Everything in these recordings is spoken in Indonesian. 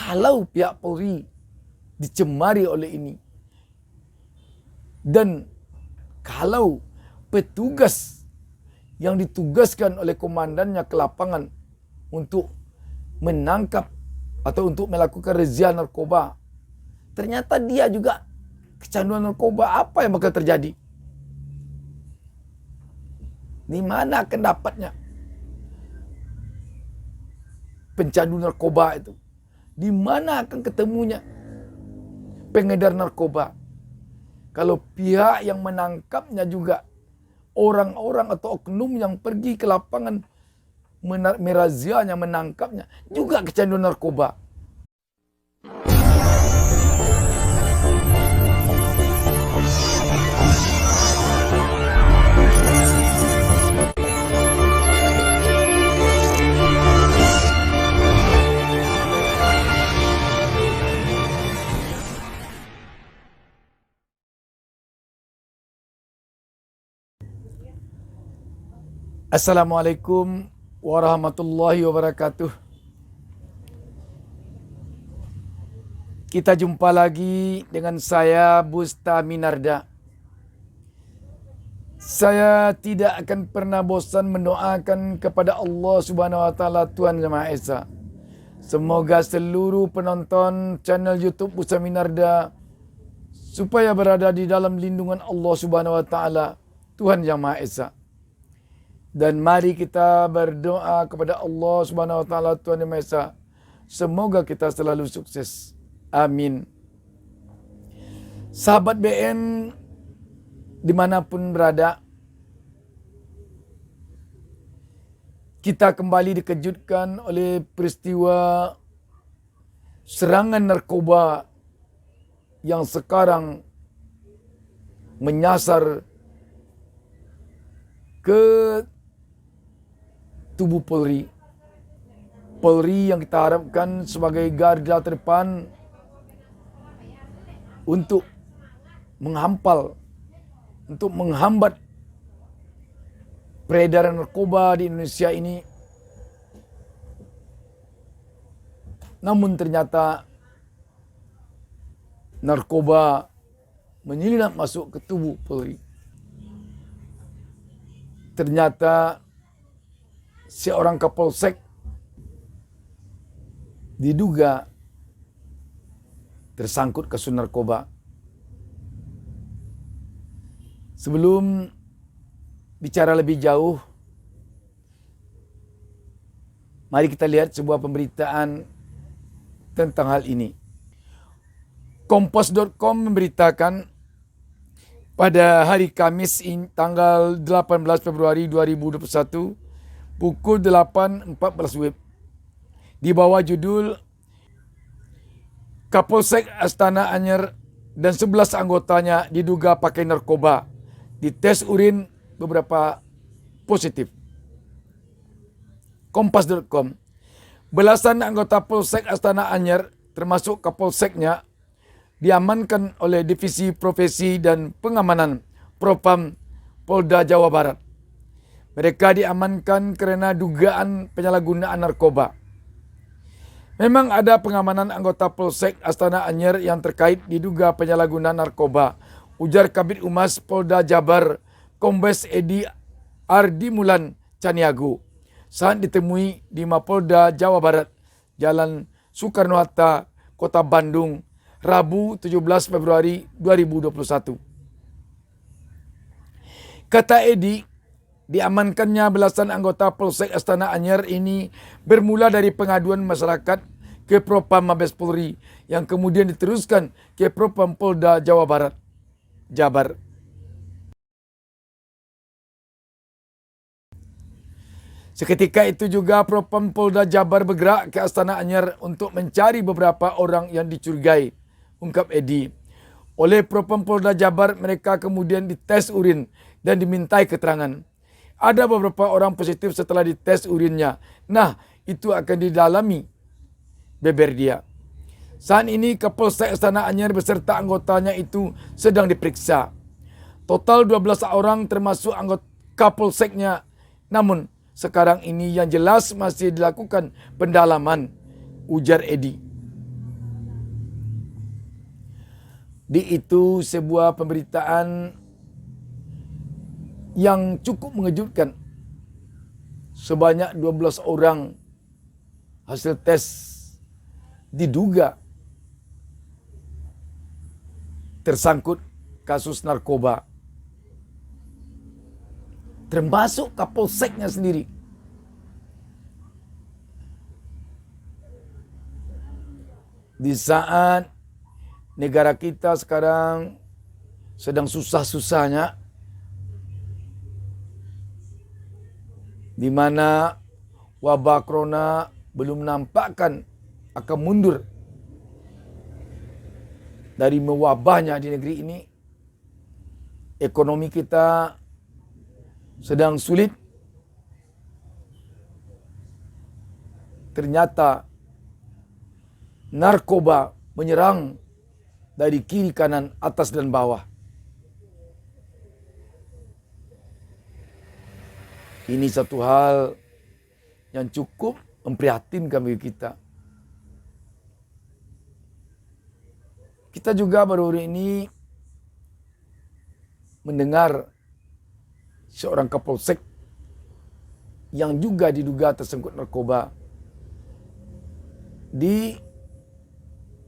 kalau pihak Polri dicemari oleh ini, dan kalau petugas yang ditugaskan oleh komandannya ke lapangan untuk menangkap atau untuk melakukan razia narkoba, ternyata dia juga kecanduan narkoba, apa yang bakal terjadi? Di mana akan dapatnya pencandu narkoba itu? Di mana akan ketemunya pengedar narkoba? Kalau pihak yang menangkapnya juga orang-orang atau oknum yang pergi ke lapangan merazianya, menangkapnya juga kecanduan narkoba. Assalamualaikum warahmatullahi wabarakatuh. Kita jumpa lagi dengan saya Busta Minarda. Saya tidak akan pernah bosan mendoakan kepada Allah Subhanahu wa taala, Tuhan Yang Maha Esa. Semoga seluruh penonton channel YouTube Busta Minarda supaya berada di dalam lindungan Allah Subhanahu wa taala, Tuhan Yang Maha Esa. Dan mari kita berdoa kepada Allah Subhanahu wa taala, Tuhan Yang Maha Esa. Semoga kita selalu sukses. Amin. Sahabat BN dimanapun berada, kita kembali dikejutkan oleh peristiwa serangan narkoba yang sekarang menyasar ke tubuh Polri. Polri yang kita harapkan sebagai garda terdepan untuk menghampal, untuk menghambat peredaran narkoba di Indonesia ini. Namun ternyata narkoba menyelinap masuk ke tubuh Polri. Ternyata seorang Kapolsek diduga tersangkut kasus narkoba. Sebelum bicara lebih jauh, mari kita lihat sebuah pemberitaan tentang hal ini. Kompas.com memberitakan pada hari Kamis tanggal 18 Februari 2021 pukul 8.14 WIB di bawah judul Kapolsek Astana Anyar dan 11 anggotanya diduga pakai narkoba. Di tes urin beberapa positif. Kompas.com, belasan anggota Polsek Astana Anyar termasuk Kapolseknya diamankan oleh Divisi Profesi dan Pengamanan Propam Polda Jawa Barat. Mereka diamankan karena dugaan penyalahgunaan narkoba. Memang ada pengamanan anggota Polsek Astana Anyar yang terkait diduga penyalahgunaan narkoba, ujar Kabid Humas Polda Jabar Kombes Edi Ardimulan Caniago saat ditemui di Mapolda Jawa Barat, Jalan Soekarno-Hatta, Kota Bandung, Rabu 17 Februari 2021. Kata Edi, diamankannya belasan anggota Polsek Astana Anyar ini bermula dari pengaduan masyarakat ke Propam Mabes Polri yang kemudian diteruskan ke Propam Polda Jawa Barat, Jabar. Seketika itu juga Propam Polda Jabar bergerak ke Astana Anyar untuk mencari beberapa orang yang dicurigai, ungkap Edi. Oleh Propam Polda Jabar, mereka kemudian dites urin dan dimintai keterangan. Ada beberapa orang positif setelah dites urinnya. Nah, itu akan didalami, beber dia. Saat ini Kapolsek Astana Anyar beserta anggotanya itu sedang diperiksa. Total 12 orang termasuk anggota Kapolseknya. Namun, sekarang ini yang jelas masih dilakukan pendalaman, ujar Edi. Itu sebuah pemberitaan yang cukup mengejutkan. Sebanyak 12 orang hasil tes diduga tersangkut kasus narkoba. Termasuk Kapolseknya sendiri. Di saat negara kita sekarang sedang susah-susahnya, di mana wabah corona belum nampakkan akan mundur dari mewabahnya di negeri ini. Ekonomi kita sedang sulit. Ternyata narkoba menyerang dari kiri, kanan, atas, dan bawah. Ini satu hal yang cukup memprihatinkan bagi kita. Kita juga baru ini mendengar seorang Kapolsek yang juga diduga tersangkut narkoba di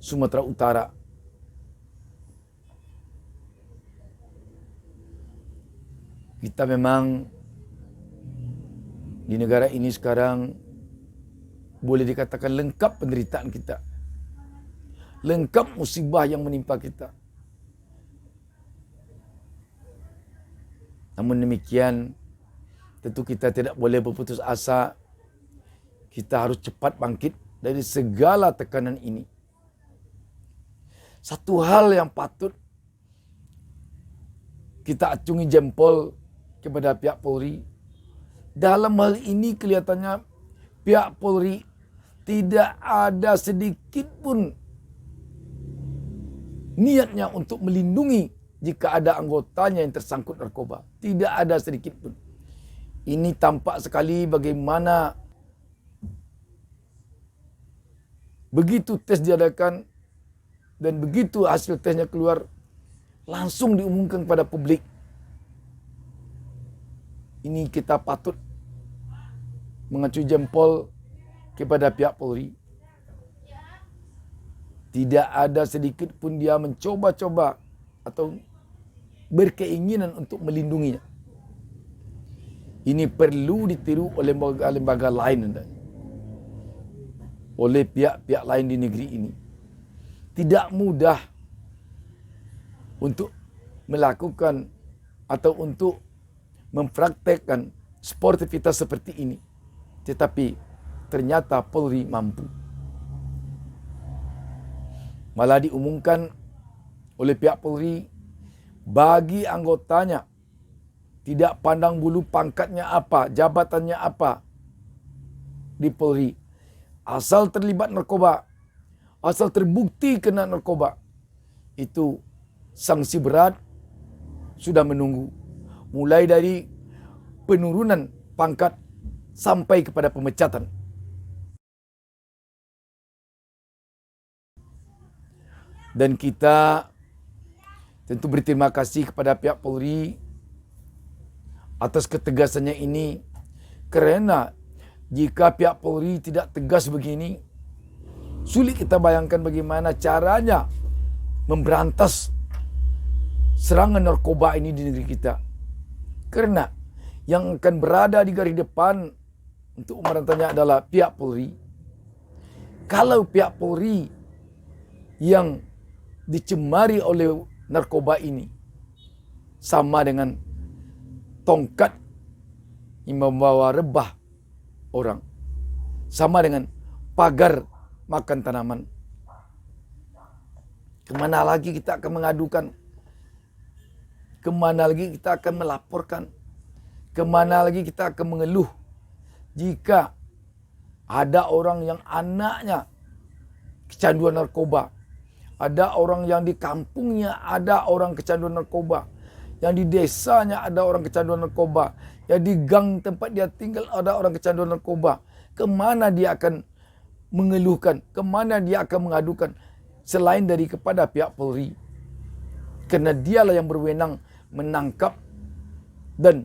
Sumatera Utara. Kita memang di negara ini sekarang boleh dikatakan lengkap penderitaan kita. Lengkap musibah yang menimpa kita. Namun demikian, tentu kita tidak boleh berputus asa. Kita harus cepat bangkit dari segala tekanan ini. Satu hal yang patut kita acungi jempol kepada pihak Polri. Dalam hal ini kelihatannya pihak Polri tidak ada sedikit pun niatnya untuk melindungi jika ada anggotanya yang tersangkut narkoba. Tidak ada sedikit pun. Ini tampak sekali bagaimana begitu tes diadakan dan begitu hasil tesnya keluar, langsung diumumkan kepada publik. Ini kita patut mengacungi jempol kepada pihak Polri. Tidak ada sedikit pun dia mencoba-coba atau berkeinginan untuk melindunginya. Ini perlu ditiru oleh lembaga-lembaga lain, oleh pihak-pihak lain di negeri ini. Tidak mudah untuk melakukan atau untuk mempraktekkan sportivitas seperti ini. Tetapi ternyata Polri mampu. Malah diumumkan oleh pihak Polri bagi anggotanya, tidak pandang bulu pangkatnya apa, jabatannya apa di Polri, asal terlibat narkoba, asal terbukti kena narkoba, itu sanksi berat sudah menunggu. Mulai dari penurunan pangkat sampai kepada pemecatan. Dan kita tentu berterima kasih kepada pihak Polri atas ketegasannya ini. Kerana jika pihak Polri tidak tegas begini, sulit kita bayangkan bagaimana caranya memberantas serangan narkoba ini di negeri kita. Karena yang akan berada di garis depan untuk memberantasnya adalah pihak Polri. Kalau pihak Polri yang dicemari oleh narkoba ini sama dengan tongkat yang membawa rebah orang, sama dengan pagar makan tanaman, kemana lagi kita akan mengadukan? Kemana lagi kita akan melaporkan? Kemana lagi kita akan mengeluh jika ada orang yang anaknya kecanduan narkoba, ada orang yang di kampungnya ada orang kecanduan narkoba, yang di desanya ada orang kecanduan narkoba, yang di gang tempat dia tinggal ada orang kecanduan narkoba. Kemana dia akan mengeluhkan? Kemana dia akan mengadukan? Selain dari kepada pihak Polri. Karena dialah yang berwenang menangkap dan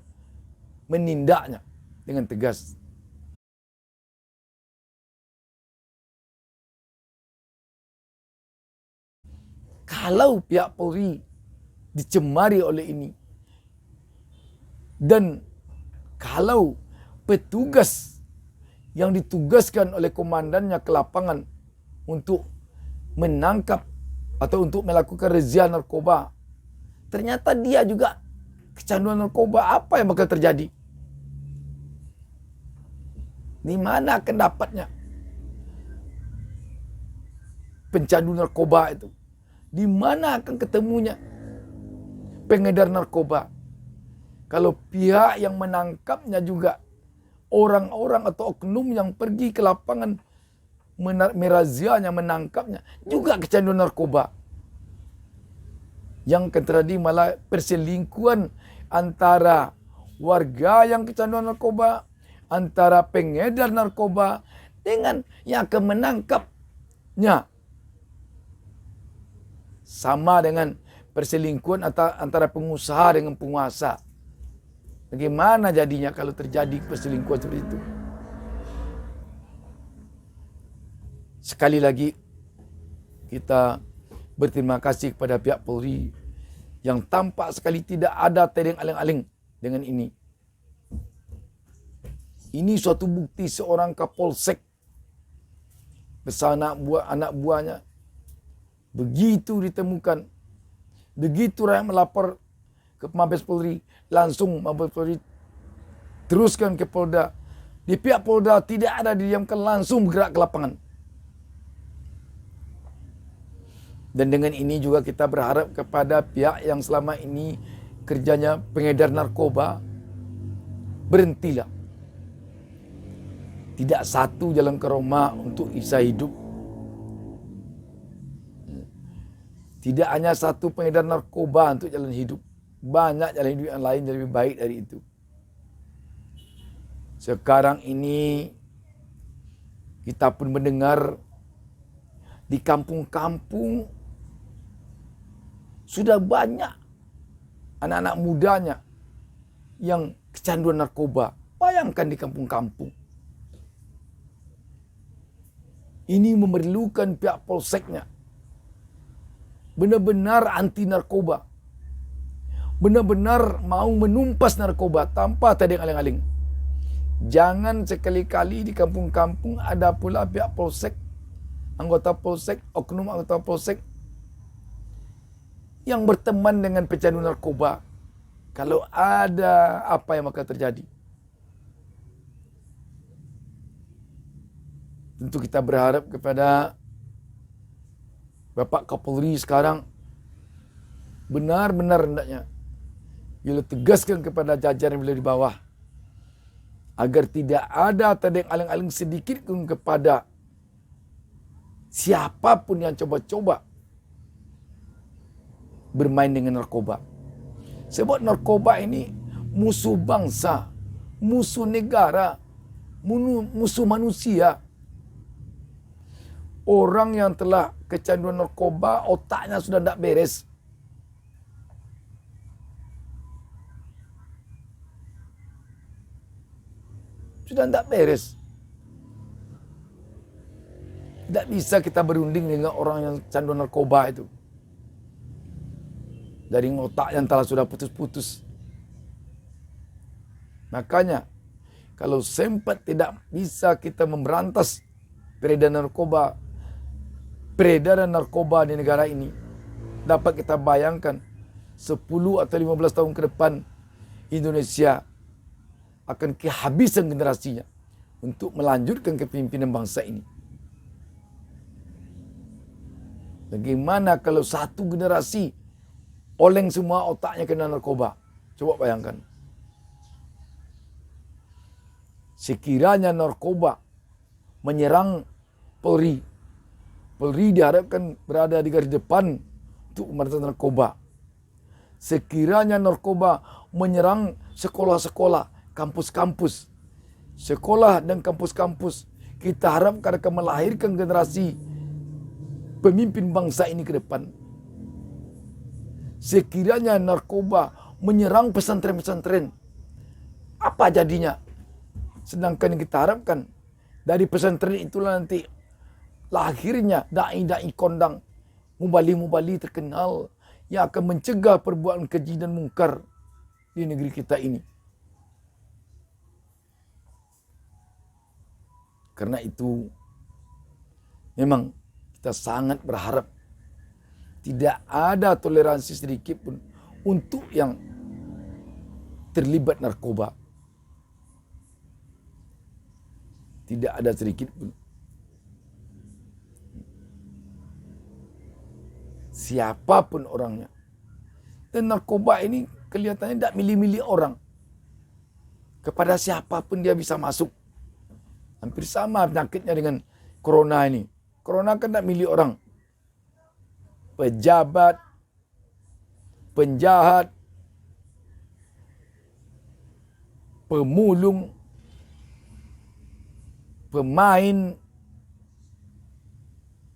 menindaknya dengan tegas. Kalau pihak Polri dicemari oleh ini, dan kalau petugas yang ditugaskan oleh komandannya ke lapangan untuk menangkap atau untuk melakukan razia narkoba, ternyata dia juga kecanduan narkoba, apa yang bakal terjadi? Di mana akan dapatnya pencandu narkoba itu? Di mana akan ketemunya pengedar narkoba? Kalau pihak yang menangkapnya juga orang-orang atau oknum yang pergi ke lapangan merazianya, menangkapnya juga kecanduan narkoba. Yang terjadi malah perselingkuhan antara warga yang kecanduan narkoba, antara pengedar narkoba dengan yang akan menangkapnya. Sama dengan perselingkuhan antara pengusaha dengan penguasa. Bagaimana jadinya kalau terjadi perselingkuhan seperti itu? Sekali lagi kita berterima kasih kepada pihak Polri yang tampak sekali tidak ada tedeng aling-aling dengan ini. Ini suatu bukti seorang Kapolsek bersama anak buahnya begitu ditemukan, begitu rakyat melapor ke Mabes Polri, langsung Mabes Polri teruskan ke Polda. Di pihak Polda tidak ada didiamkan, langsung bergerak ke lapangan. Dan dengan ini juga kita berharap kepada pihak yang selama ini kerjanya pengedar narkoba, berhentilah. Tidak satu jalan ke Roma untuk bisa hidup. Tidak hanya satu pengedar narkoba untuk jalan hidup. Banyak jalan hidup yang lain yang lebih baik dari itu. Sekarang ini kita pun mendengar di kampung-kampung sudah banyak anak-anak mudanya yang kecanduan narkoba. Bayangkan di kampung-kampung. Ini memerlukan pihak polseknya benar-benar anti narkoba. Benar-benar mau menumpas narkoba tanpa tedeng aling-aling. Jangan sekali-kali di kampung-kampung ada pula pihak polsek, anggota polsek, oknum anggota polsek yang berteman dengan pecandu narkoba. Kalau ada, apa yang akan terjadi? Tentu kita berharap kepada Bapak Kapolri sekarang benar-benar hendaknya bila tegaskan kepada jajaran beliau di bawah agar tidak ada tedeng aling-aling sedikit pun kepada siapapun yang coba-coba bermain dengan narkoba. Sebab narkoba ini musuh bangsa, musuh negara, musuh manusia. Orang yang telah kecanduan narkoba, otaknya sudah tidak beres. Sudah tidak beres. Tidak bisa kita berunding dengan orang yang canduan narkoba itu. Dari otak yang telah sudah putus-putus. Makanya, kalau sempat tidak bisa kita memberantas peredaran narkoba di negara ini, dapat kita bayangkan 10 atau 15 tahun ke depan Indonesia akan kehabisan generasinya untuk melanjutkan kepemimpinan bangsa ini. Bagaimana kalau satu generasi oleng semua otaknya kena narkoba? Coba bayangkan. Sekiranya narkoba menyerang Polri, Polri diharapkan berada di garis depan untuk pemberantasan narkoba. Sekiranya narkoba menyerang sekolah-sekolah, kampus-kampus, sekolah dan kampus-kampus, kita harapkan akan melahirkan generasi pemimpin bangsa ini ke depan. sekiranya narkoba menyerang pesantren-pesantren, apa jadinya? Sedangkan yang kita harapkan dari pesantren itulah nanti lahirnya dai-dai kondang, mubali-mubali terkenal yang akan mencegah perbuatan keji dan mungkar di negeri kita ini. Karena itu memang kita sangat berharap tidak ada toleransi sedikit pun untuk yang terlibat narkoba. Tidak ada sedikit pun. Siapapun orangnya. Dan narkoba ini kelihatannya tidak milih-milih orang. Kepada siapapun dia bisa masuk. Hampir sama penyakitnya dengan corona ini. Corona kan tidak milih orang. Pejabat, penjahat, pemulung, pemain,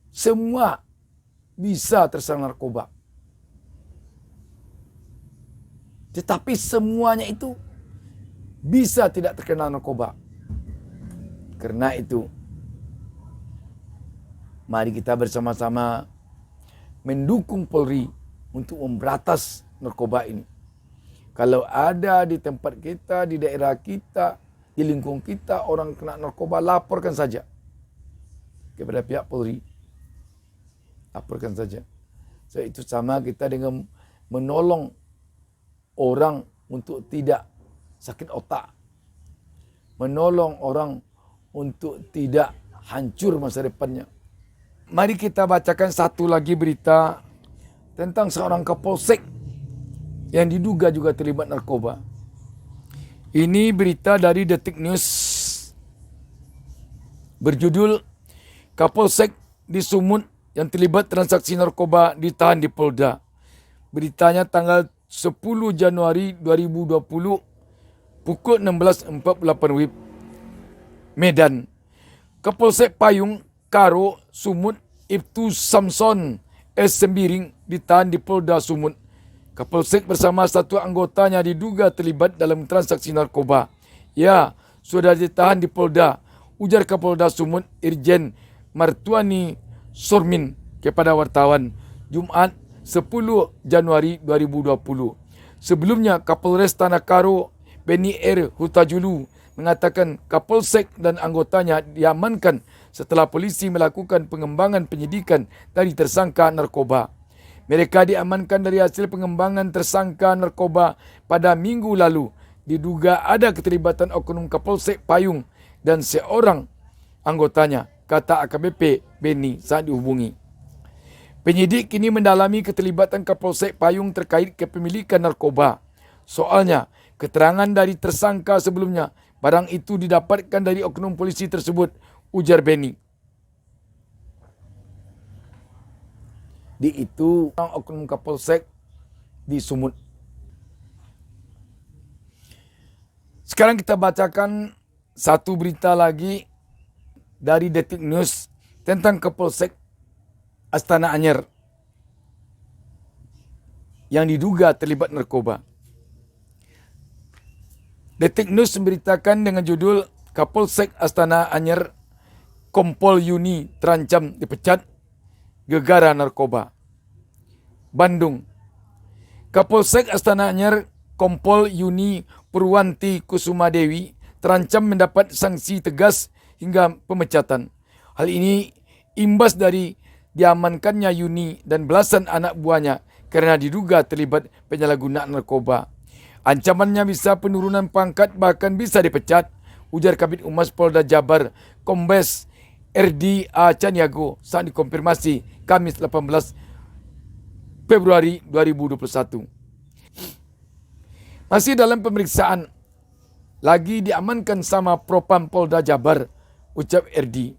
semua bisa terserang narkoba. Tetapi semuanya itu bisa tidak terkena narkoba. Karena itu, mari kita bersama-sama mendukung Polri untuk memberantas narkoba ini. Kalau ada di tempat kita, di daerah kita, di lingkungan kita, orang kena narkoba, laporkan saja kepada pihak Polri. Laporkan saja. So, itu sama kita dengan menolong orang untuk tidak sakit otak. Menolong orang untuk tidak hancur masa depannya. Mari kita bacakan satu lagi berita tentang seorang kapolsek yang diduga juga terlibat narkoba. Ini berita dari Detik News. Berjudul, Kapolsek di Sumut yang terlibat transaksi narkoba ditahan di Polda. Beritanya tanggal 10 Januari 2020 pukul 16.48 WIB. Medan. Kapolsek Payung Karo Sumut Ibtu Samson S. Sembiring ditahan di Polda Sumut. Kapolsek bersama satu anggotanya diduga terlibat dalam transaksi narkoba. Ya, sudah ditahan di Polda, ujar Kapolda Sumut Irjen Martuani Sormin kepada wartawan Jumat 10 Januari 2020. Sebelumnya, Kapolres Tanah Karo Beni R. Hutajulu mengatakan Kapolsek dan anggotanya diamankan setelah polisi melakukan pengembangan penyidikan dari tersangka narkoba. Mereka diamankan dari hasil pengembangan tersangka narkoba pada minggu lalu. Diduga ada keterlibatan oknum Kapolsek Payung dan seorang anggotanya, kata AKBP Beni saat dihubungi. Penyidik kini mendalami keterlibatan Kapolsek Payung terkait kepemilikan narkoba. Soalnya, keterangan dari tersangka sebelumnya, barang itu didapatkan dari oknum polisi tersebut, ujar Beni. Di itu oknum Kapolsek di Sumut. Sekarang kita bacakan satu berita lagi dari Detik News tentang Kapolsek Astana Anyar yang diduga terlibat narkoba. Detik News memberitakan dengan judul Kapolsek Astana Anyar Kompol Yuni terancam dipecat gegara narkoba. Bandung. Kapolsek Astana Anyar Kompol Yuni Purwanti Kusumadewi terancam mendapat sanksi tegas hingga pemecatan. Hal ini imbas dari diamankannya Yuni dan belasan anak buahnya karena diduga terlibat penyalahgunaan narkoba. Ancamannya bisa penurunan pangkat bahkan bisa dipecat, ujar Kabid Humas Polda Jabar Kombes RD A. Caniago saat dikonfirmasi Kamis 18 Februari 2021. Masih dalam pemeriksaan, lagi diamankan sama Propam Polda Jabar, ucap RD.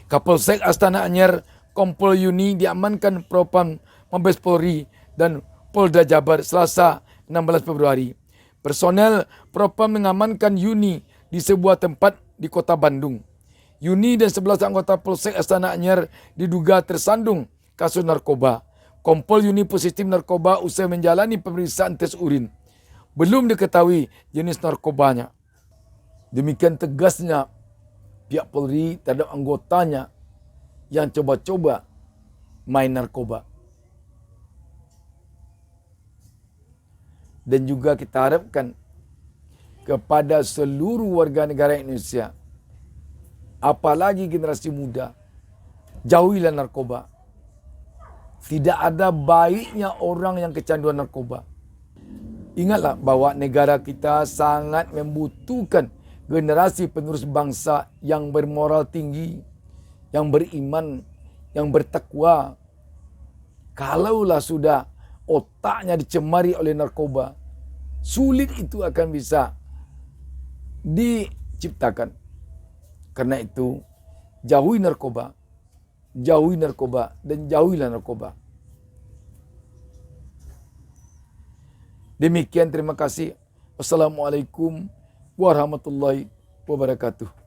Kapolsek Astana Anyar Kompol Yuni diamankan Propam Mabes Polri dan Polda Jabar Selasa 16 Februari. Personel Propam mengamankan Yuni di sebuah tempat di kota Bandung. Yuni dan 11 anggota Polsek Astana Anyar diduga tersandung kasus narkoba. Kompol unit positif narkoba usai menjalani pemeriksaan tes urin. Belum diketahui jenis narkobanya. Demikian tegasnya pihak Polri terhadap anggotanya yang coba-coba main narkoba. Dan juga kita harapkan kepada seluruh warga negara Indonesia, apalagi generasi muda, jauhilah narkoba. Tidak ada baiknya orang yang kecanduan narkoba. Ingatlah bahwa negara kita sangat membutuhkan generasi penerus bangsa yang bermoral tinggi, yang beriman, yang bertakwa. Kalaulah sudah otaknya dicemari oleh narkoba, sulit itu akan bisa diciptakan. Karena itu, jauhi narkoba, dan jauhilah narkoba. Demikian, terima kasih. Wassalamualaikum warahmatullahi wabarakatuh.